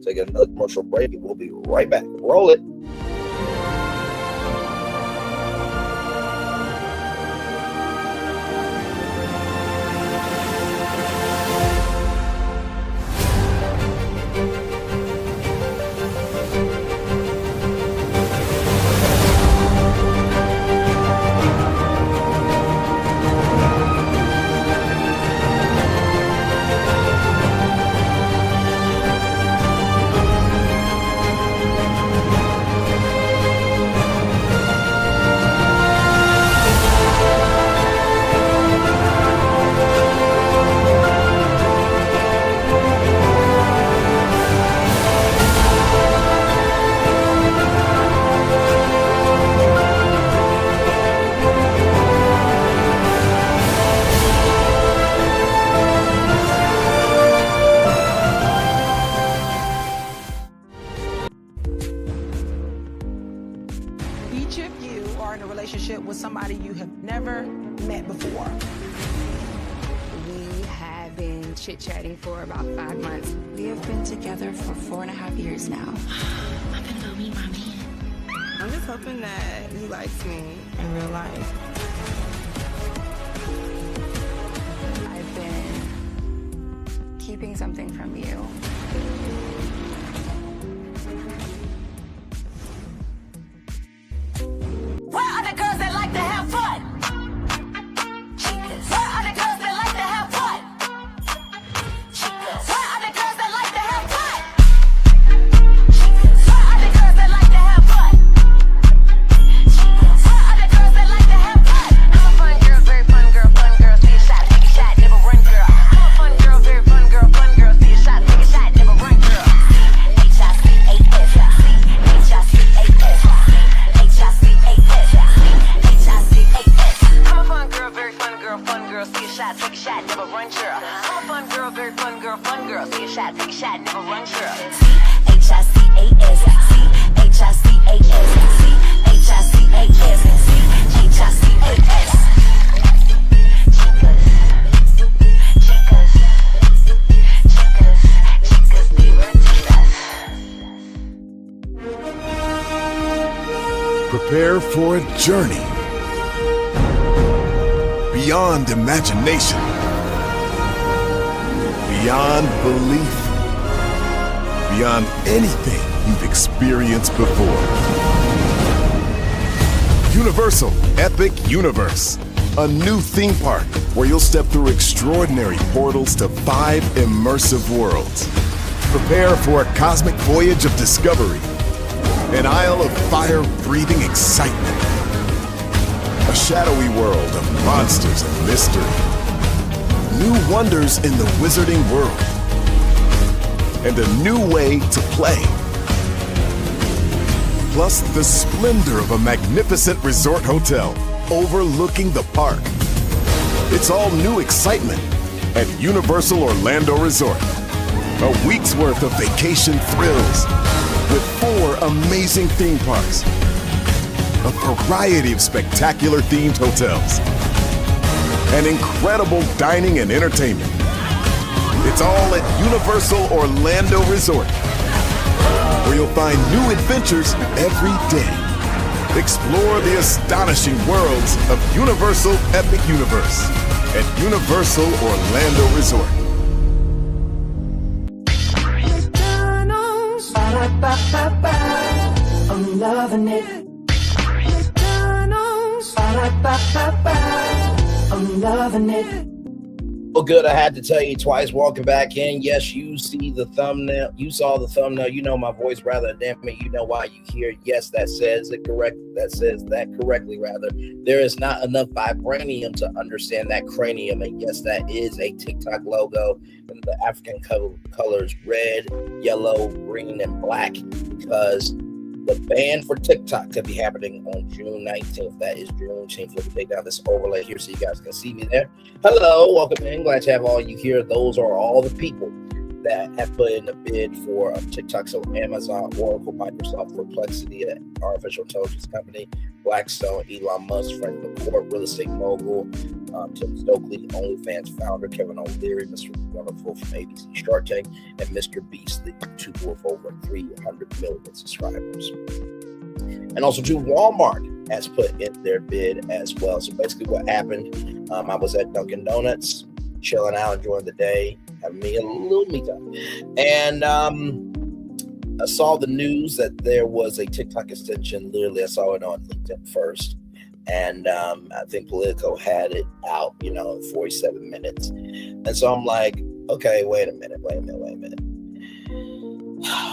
Take another commercial break, and we'll be right back. Roll it. Chit-chatting for about 5 months. We have been together for 4.5 years now. I'm gonna go meet my man. I'm just hoping that he likes me in real life. I've been keeping something from you. Where are the girls that like to have fun? Where are the girls that like to have fun? Where are the girls that like to have fun? Where are the girls that like to have fun? Where are the girls that like to have fun? I'm a fun girl, very fun girl, see a shot, take a shot, never run girl. I'm a fun girl, very fun girl, see a shot, take a shot, never run girl. H-I-C-A-S, H-I-C-A-S, H-I-C-A-S. I'm a fun girl, very fun girl, see a shot, take a shot, never run girl. I'm a fun girl, very fun girl, see a shot, take a shot, never run girl. H-I-C-A-S, H-I-C-A-S, H-I-C-A-S, H-I-C-A-S. Chicas divertidas. Prepare for a journey beyond imagination, beyond belief, beyond anything you've experienced before. Universal Epic Universe, a new theme park where you'll step through extraordinary portals to 5 immersive worlds. Prepare for a cosmic voyage of discovery, an isle of fire-breathing excitement, a shadowy world of monsters and mystery, new wonders in the wizarding world, and a new way to play. Plus the splendor of a magnificent resort hotel overlooking the park. It's all new excitement at Universal Orlando Resort. A week's worth of vacation thrills with 4 amazing theme parks, a variety of spectacular themed hotels, and incredible dining and entertainment. It's all at Universal Orlando Resort, where you'll find new adventures every day. Explore the astonishing worlds of Universal Epic Universe at Universal Orlando Resort. McDonald's, I'm loving it. McDonald's, I'm loving it. Well, good. I had to tell you twice. Welcome back in. Yes, you see the thumbnail. You saw the thumbnail. You know my voice rather than me. You know why you hear. Yes, that says it correct. That says that correctly. Rather, there is not enough vibranium to understand that cranium. And yes, that is a TikTok logo in the African colors: red, yellow, green, and black. Because the ban for TikTok could be happening on June 19th. That is Juneteenth. Let me take down this overlay here so you guys can see me there. Hello, welcome in. Glad to have all you here. Those are all the people that have put in a bid for TikTok. So Amazon, Oracle, Microsoft, Perplexity, artificial intelligence company, Blackstone, Elon Musk, Frank McCourt, real estate mogul, Tim Stokely, OnlyFans founder, Kevin O'Leary, Mr. Wonderful from ABC Shark Tank, and Mr. Beast, the YouTuber with over 300 million subscribers. And also, too, Walmart has put in their bid as well. So basically what happened, I was at Dunkin' Donuts, chilling out, enjoying the day, having me a little me time. And I saw the news that there was a TikTok extension. Literally, I saw it on LinkedIn first. And I think Politico had it out, in 47 minutes. And so I'm like, okay, wait a minute.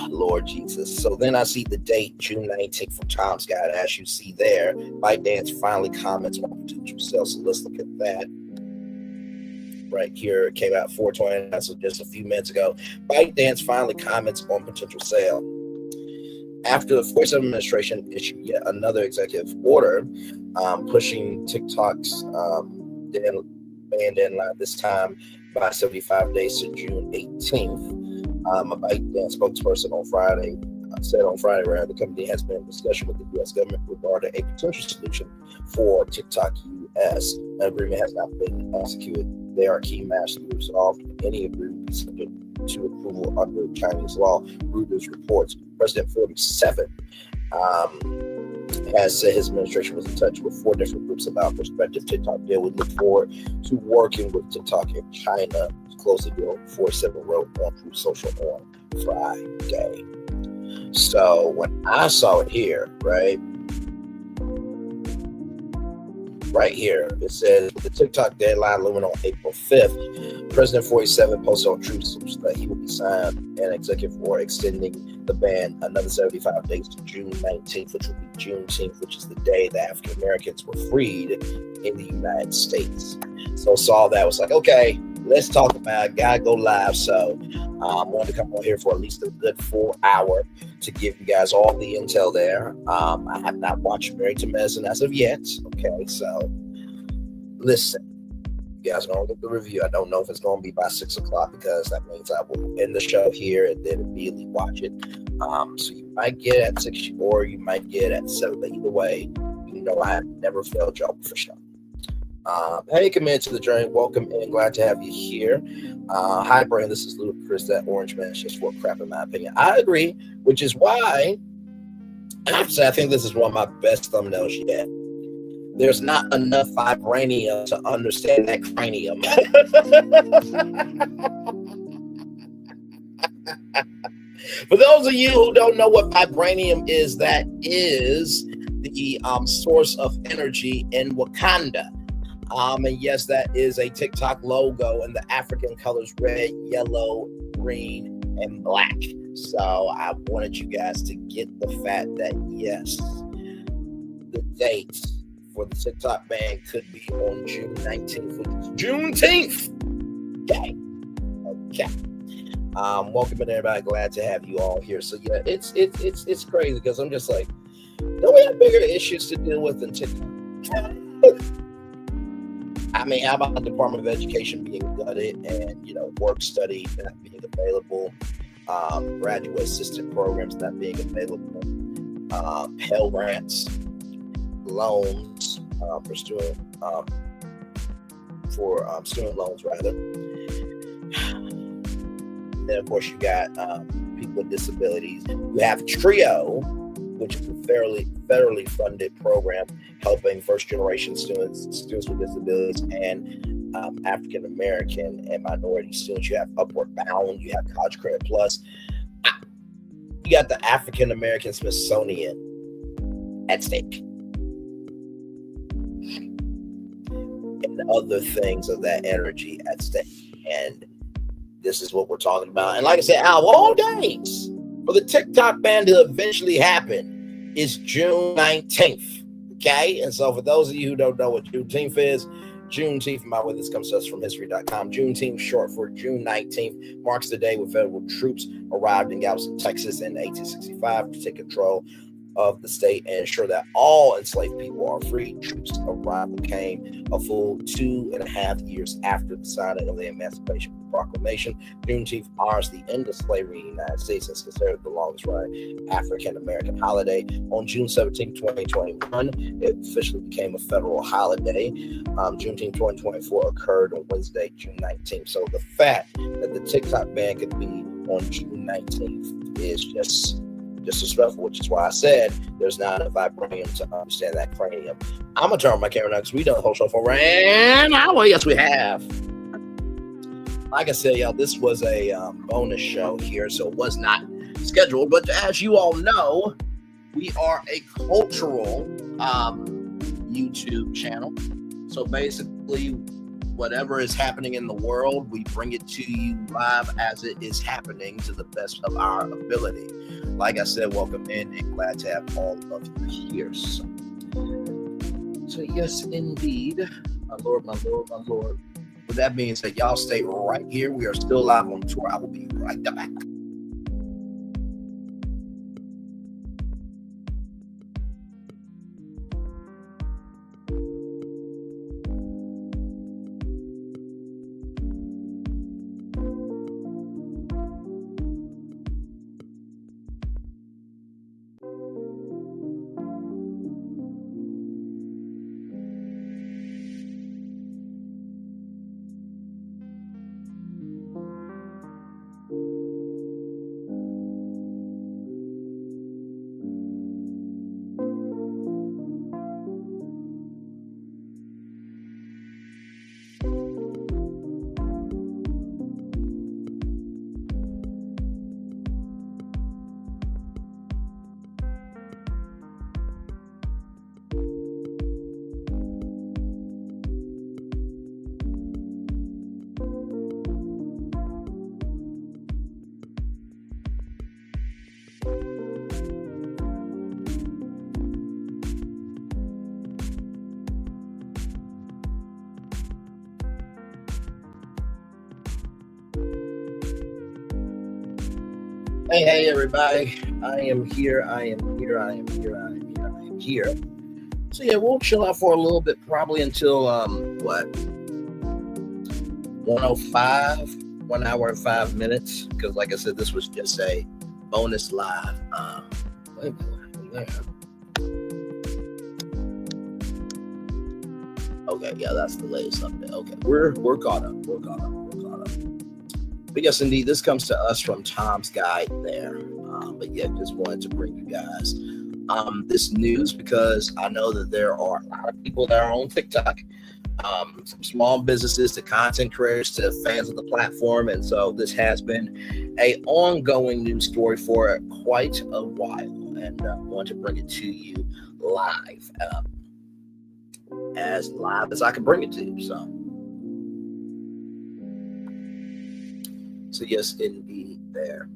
Lord Jesus. So then I see the date, June 19th from Tom's Guide. As you see there, ByteDance finally comments on potential sales. So let's look at that. Right here, it came out 4:29, so just a few minutes ago. ByteDance finally comments on potential sale. After the 47 administration issued yet another executive order pushing TikTok's ban deadline this time by 75 days to June 18th. A ByteDance spokesperson on Friday said the company has been in discussion with the U.S. government regarding a potential solution for TikTok U.S. An agreement has not been executed. There are key matters to be resolved. Any agreement is subject to approval under Chinese law. Reuters reports President 47 has said his administration was in touch with 4 different groups about prospective TikTok deal. We look forward to working with TikTok in China to close the deal. 47 wrote on Truth Social on Friday. So when I saw it here, right here, it says the TikTok deadline looming on April 5th. President 47 posted on Truth Social that he will be signed an executive order extending the ban another 75 days to June 19th, which will be Juneteenth, which is the day that African Americans were freed in the United States. So saw that, was like, okay, let's talk about it. Gotta go live. So I wanted to come on here for at least a good full hour to give you guys all the intel there. I have not watched Married to Medicine as of yet. Okay, so listen, you guys are going to get the review. I don't know if it's going to be by 6 o'clock because that means I will end the show here and then immediately watch it. So you might get it at 6 or you might get it at 7, but either way, I have never failed y'all for sure. Hey, committed to the journey. Welcome in. Glad to have you here. Hi, Brian. This is Ludacris. That orange man is just for crap, in my opinion. I agree, which is why I have to say I think this is one of my best thumbnails yet. There's not enough vibranium to understand that cranium. For those of you who don't know what vibranium is, that is the source of energy in Wakanda. And yes, that is a TikTok logo in the African colors: red, yellow, green, and black. So I wanted you guys to get the fact that yes, the date for the TikTok ban could be on June 19th, which is Juneteenth. Okay. Welcome in, everybody. Glad to have you all here. So yeah, it's crazy because I'm just like, don't we have bigger issues to deal with than TikTok? I mean, how about the Department of Education being gutted and, work study not being available, graduate assistant programs not being available, Pell Grants, loans for student loans rather. Then of course you got people with disabilities. You have TRIO, which is a federally funded program helping first-generation students with disabilities, and African American and minority students. You have Upward Bound. You have College Credit Plus. You got the African American Smithsonian at stake. And other things of that energy at stake. And this is what we're talking about. And like I said, out of all days for the TikTok ban to eventually happen is June 19th. Okay. And so for those of you who don't know what Juneteenth is, Juneteenth, by the way, this comes to us from history.com. Juneteenth, short for June 19th, marks the day when federal troops arrived in Galveston, Texas in 1865 to take control of the state and ensure that all enslaved people are free. Troops' arrival came a full 2.5 years after the signing of the Emancipation Proclamation. Juneteenth honors the end of slavery in the United States and is considered the longest running African-American holiday. On June 17, 2021, it officially became a federal holiday. Juneteenth 2024 occurred on Wednesday, June 19th. So the fact that the TikTok ban could be on June 19th is just disrespectful, which is why I said there's not enough vibranium to understand that cranium. I'm gonna turn on my camera now because we done the whole show for an hour. Yes, we have. Like I said, y'all, this was a bonus show here, so it was not scheduled. But as you all know, we are a cultural YouTube channel. So basically, whatever is happening in the world, we bring it to you live as it is happening to the best of our ability. Like I said, welcome in and glad to have all of you here. So yes, indeed. My Lord, my Lord, my Lord. With that being said, y'all stay right here. We are still live on tour. I will be right back. Hey, everybody. I am here. So, yeah, we'll chill out for a little bit, probably until, 1:05, 1 hour and 5 minutes. Because, like I said, this was just a bonus live. Okay, yeah, that's the latest update. Okay, we're caught up. But yes, indeed, this comes to us from Tom's Guide there. But yeah, just wanted to bring you guys this news because I know that there are a lot of people that are on TikTok, from small businesses to content creators to fans of the platform. And so this has been an ongoing news story for quite a while. And I want to bring it to you live, as live as I can bring it to you. So yes, indeed, there.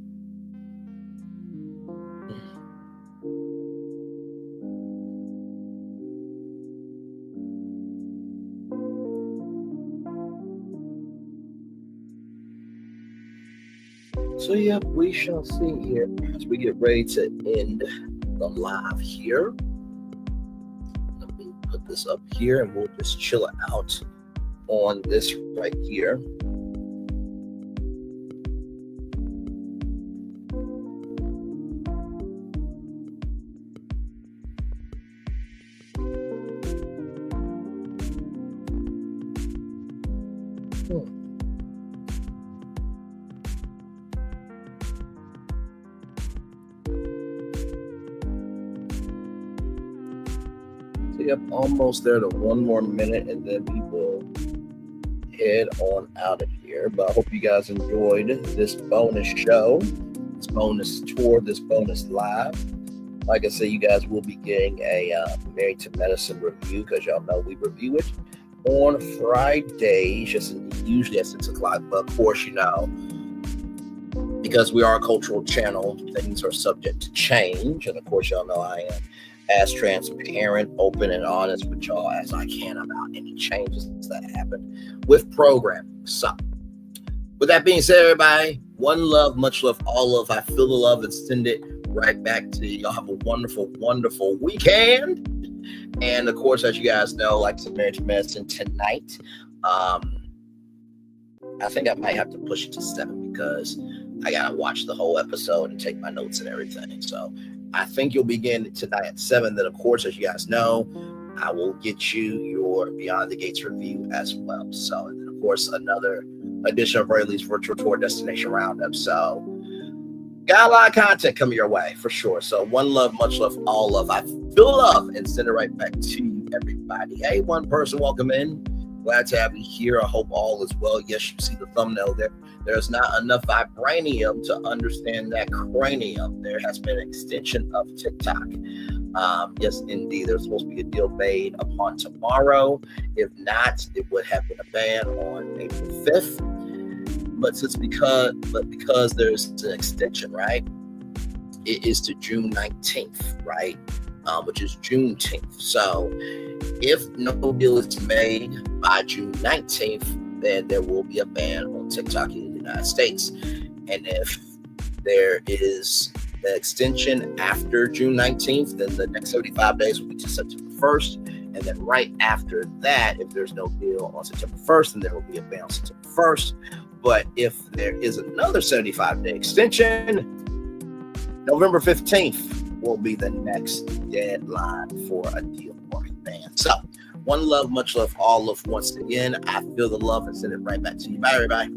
So yeah, we shall see here as we get ready to end the live here. Let me put this up here and we'll just chill out on this right here. Yep, almost there to 1 more minute, and then we will head on out of here. But I hope you guys enjoyed this bonus show, this bonus tour, this bonus live. Like I said, you guys will be getting a Married to Medicine review because y'all know we review it. on Fridays, usually at 6 o'clock. But of course, because we are a cultural channel, things are subject to change. And of course, y'all know I am as transparent, open, and honest with y'all as I can about any changes that happen with programming. So, with that being said, everybody, one love, much love, all love. I feel the love and send it right back to you. Y'all have a wonderful, wonderful weekend. And of course, as you guys know, like Samaritan Medicine tonight, I think I might have to push it to 7 because I gotta watch the whole episode and take my notes and everything. So I think you'll begin tonight at 7. Then, of course, as you guys know, I will get you your Beyond the Gates review as well. So, and then of course, another edition of Rayleigh's Virtual Tour Destination Roundup. So, got a lot of content coming your way for sure. So, one love, much love, all love. I feel love and send it right back to you, everybody. Hey, one person, welcome in. Glad to have you here. I hope all is well. Yes, you see the thumbnail there. There's not enough vibranium to understand that cranium. There has been an extension of TikTok. Yes, indeed. There's supposed to be a deal made upon tomorrow. If not, it would have been a ban on April 5th. But because there's an extension, right? It is to June 19th, right? Which is Juneteenth. So if no deal is made by June 19th, then there will be a ban on TikTok in the United States. And if there is an extension after June 19th, then the next 75 days will be to September 1st. And then right after that, if there's no deal on September 1st, then there will be a ban on September 1st. But if there is another 75-day extension, November 15th will be the next deadline for a deal or a ban. So, one love, much love, all love once again. I feel the love and send it right back to you. Bye, everybody.